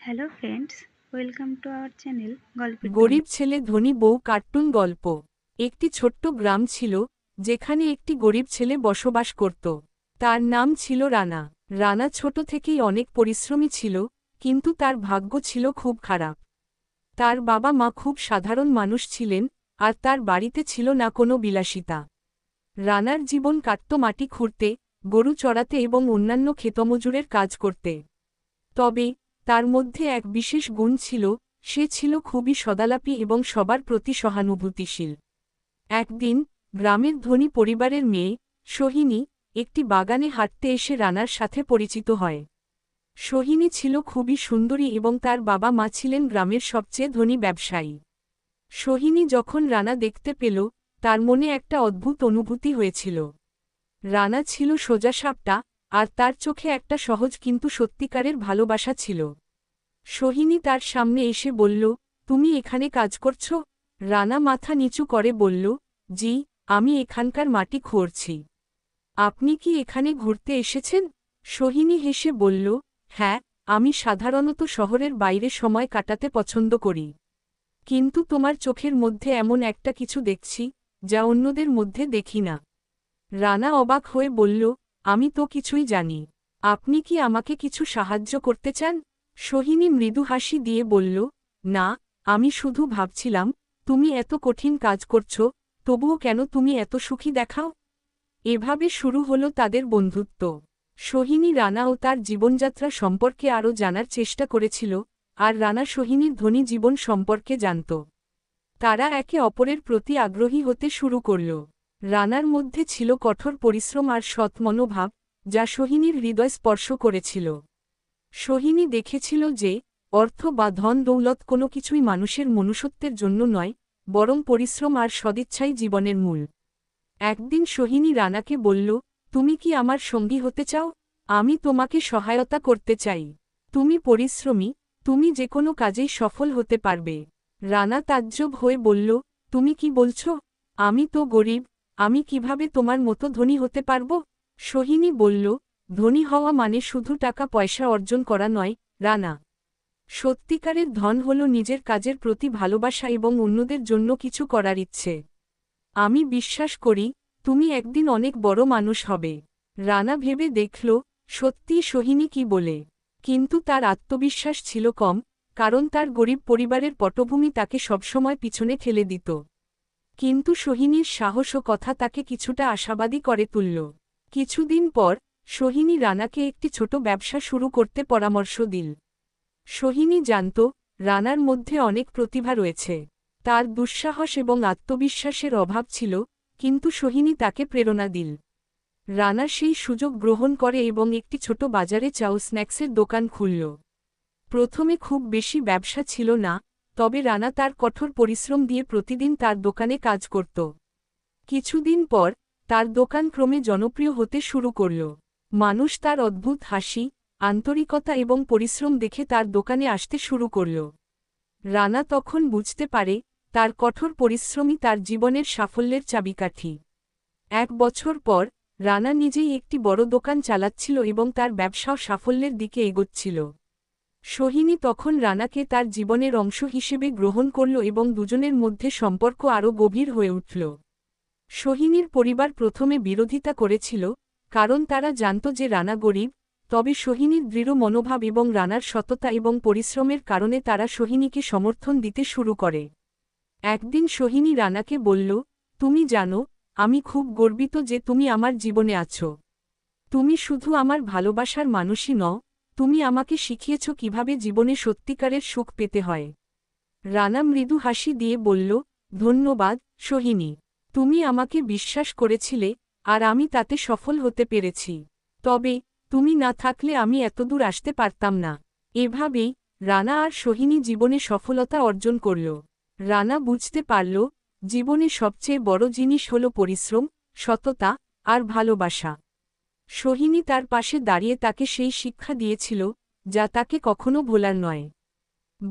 Hello friends, welcome to our channel গল্পের গরিব ছেলে ধনী বউ কার্টুন গল্প। একটি ছোট্ট গ্রাম ছিল যেখানে একটি গরিব ছেলে বসবাস করত। তার নাম ছিল রানা। রানা ছোট থেকেই অনেক পরিশ্রমী ছিল, কিন্তু তার ভাগ্য ছিল খুব খারাপ। তার বাবা মা খুব সাধারণ মানুষ ছিলেন, আর তার বাড়িতে ছিল না কোনো বিলাসিতা। রানার জীবন কাটত মাটি খুঁড়তে, গরু চড়াতে এবং অন্যান্য ক্ষেতমজুরের কাজ করতে। তবে তার মধ্যে এক বিশেষ গুণ ছিল, সে ছিল খুবই সদালাপী এবং সবার প্রতি সহানুভূতিশীল। একদিন গ্রামের ধনী পরিবারের মেয়ে সোহিনী একটি বাগানে হাঁটতে এসে রানার সাথে পরিচিত হয়। সোহিনী ছিল খুবই সুন্দরী এবং তার বাবা মা ছিলেন গ্রামের সবচেয়ে ধনী ব্যবসায়ী। সোহিনী যখন রানা দেখতে পেল, তার মনে একটা অদ্ভুত অনুভূতি হয়েছিল। রানা ছিল সোজাসাপটা, আর তার চোখে একটা সহজ কিন্তু সত্যিকারের ভালোবাসা ছিল। সোহিনী তার সামনে এসে বলল, তুমি এখানে কাজ করছ? রানা মাথা নিচু করে বলল, জি, আমি এখানকার মাটি খুঁড়ছি। আপনি কি এখানে ঘুরতে এসেছেন? সোহিনী হেসে বলল, হ্যাঁ, আমি সাধারণত শহরের বাইরে সময় কাটাতে পছন্দ করি। কিন্তু তোমার চোখের মধ্যে এমন একটা কিছু দেখছি, যা অন্যদের মধ্যে দেখি না। রানা অবাক হয়ে বলল, আমি তো কিছুই জানি। আপনি কি আমাকে কিছু সাহায্য করতে চান? সোহিনী মৃদু হাসি দিয়ে বলল, না, আমি শুধু ভাবছিলাম, তুমি এত কঠিন কাজ করছো, তবুও কেন তুমি এত সুখী দেখাও? এভাবে শুরু হলো তাদের বন্ধুত্ব। সোহিনী রানা ও তার জীবনযাত্রা সম্পর্কে আরও জানার চেষ্টা করেছিল, আর রানা সোহিনীর ধনী জীবন সম্পর্কে জানত। তারা একে অপরের প্রতি আগ্রহী হতে শুরু করল। রানার মধ্যে ছিল কঠোর পরিশ্রম আর সৎ মনোভাব, যা সোহিনীর হৃদয় স্পর্শ করেছিল। সোহিনী দেখেছিল যে অর্থ বা ধন দৌলত কোনো কিছুই মানুষের মনুষ্যত্বের জন্য নয়, বরং পরিশ্রম আর সদিচ্ছাই জীবনের মূল। একদিন সোহিনী রানাকে বলল, তুমি কি আমার সঙ্গী হতে চাও? আমি তোমাকে সহায়তা করতে চাই। তুমি পরিশ্রমী, তুমি যে কোনো কাজেই সফল হতে পারবে। রানা তাজ্জব হয়ে বলল, তুমি কি বলছো? আমি তো গরিব, আমি কিভাবে তোমার মতো ধনী হতে পারব? সোহিনী বলল, ধনী হওয়া মানে শুধু টাকা পয়সা অর্জন করা নয়, রানা। সত্যিকারের ধন হল নিজের কাজের প্রতি ভালোবাসা এবং অন্যদের জন্য কিছু করার ইচ্ছে। আমি বিশ্বাস করি, তুমি একদিন অনেক বড় মানুষ হবে। রানা ভেবে দেখল, সত্যিই সোহিনী কি বলে। কিন্তু তার আত্মবিশ্বাস ছিল কম, কারণ তার গরিব পরিবারের পটভূমি তাকে সবসময় পিছনে ঠেলে দিত। কিন্তু সোহিনীর সাহস ও কথা তাকে কিছুটা আশাবাদী করে তুলল। কিছুদিন পর সোহিনী রানাকে একটি ছোট ব্যবসা শুরু করতে পরামর্শ দিল। সোহিনী জানত, রানার মধ্যে অনেক প্রতিভা রয়েছে। তার দুঃসাহস এবং আত্মবিশ্বাসের অভাব ছিল, কিন্তু সোহিনী তাকে প্রেরণা দিল। রানা সেই সুযোগ গ্রহণ করে এবং একটি ছোট বাজারে চাও স্ন্যাক্সের দোকান খুলল। প্রথমে খুব বেশি ব্যবসা ছিল না, তবে রানা তার কঠোর পরিশ্রম দিয়ে প্রতিদিন তার দোকানে কাজ করত। কিছুদিন পর তার দোকান ক্রমে জনপ্রিয় হতে শুরু করল। মানুষ তার অদ্ভুত হাসি, আন্তরিকতা এবং পরিশ্রম দেখে তার দোকানে আসতে শুরু করল। রানা তখন বুঝতে পারে, তার কঠোর পরিশ্রমই তার জীবনের সাফল্যের চাবিকাঠি। 1 বছর পর রানা নিজেই একটি বড় দোকান চালাচ্ছিল এবং তার ব্যবসাও সাফল্যের দিকে এগোচ্ছিল। সোহিনী তখন রানাকে তার জীবনের অংশ হিসেবে গ্রহণ করল এবং দুজনের মধ্যে সম্পর্ক আরও গভীর হয়ে উঠল। সোহিনীর পরিবার প্রথমে বিরোধিতা করেছিল, কারণ তারা জানত যে রানা গরিব, তবে সোহিনীর দৃঢ় মনোভাব এবং রানার সততা এবং পরিশ্রমের কারণে তারা সোহিনীকে সমর্থন দিতে শুরু করে। একদিন সোহিনী রানাকে বলল, তুমি জানো, আমি খুব গর্বিত যে তুমি আমার জীবনে আছো। তুমি শুধু আমার ভালোবাসার মানুষই নও, তুমি আমাকে শিখিয়েছ কিভাবে জীবনে সত্যিকারের সুখ পেতে হয়। রানা মৃদু হাসি দিয়ে বলল, ধন্যবাদ সোহিনী। তুমি আমাকে বিশ্বাস করেছিলে, আর আমি তাতে সফল হতে পেরেছি। তবে তুমি না থাকলে আমি এতদূর আসতে পারতাম না। এভাবেই রানা আর সোহিনী জীবনে সফলতা অর্জন করল। রানা বুঝতে পারল, জীবনে সবচেয়ে বড় জিনিস হল পরিশ্রম, সততা আর ভালোবাসা। সোহিনী তার পাশে দাঁড়িয়ে তাকে সেই শিক্ষা দিয়েছিল, যা তাকে কখনো ভোলার নয়।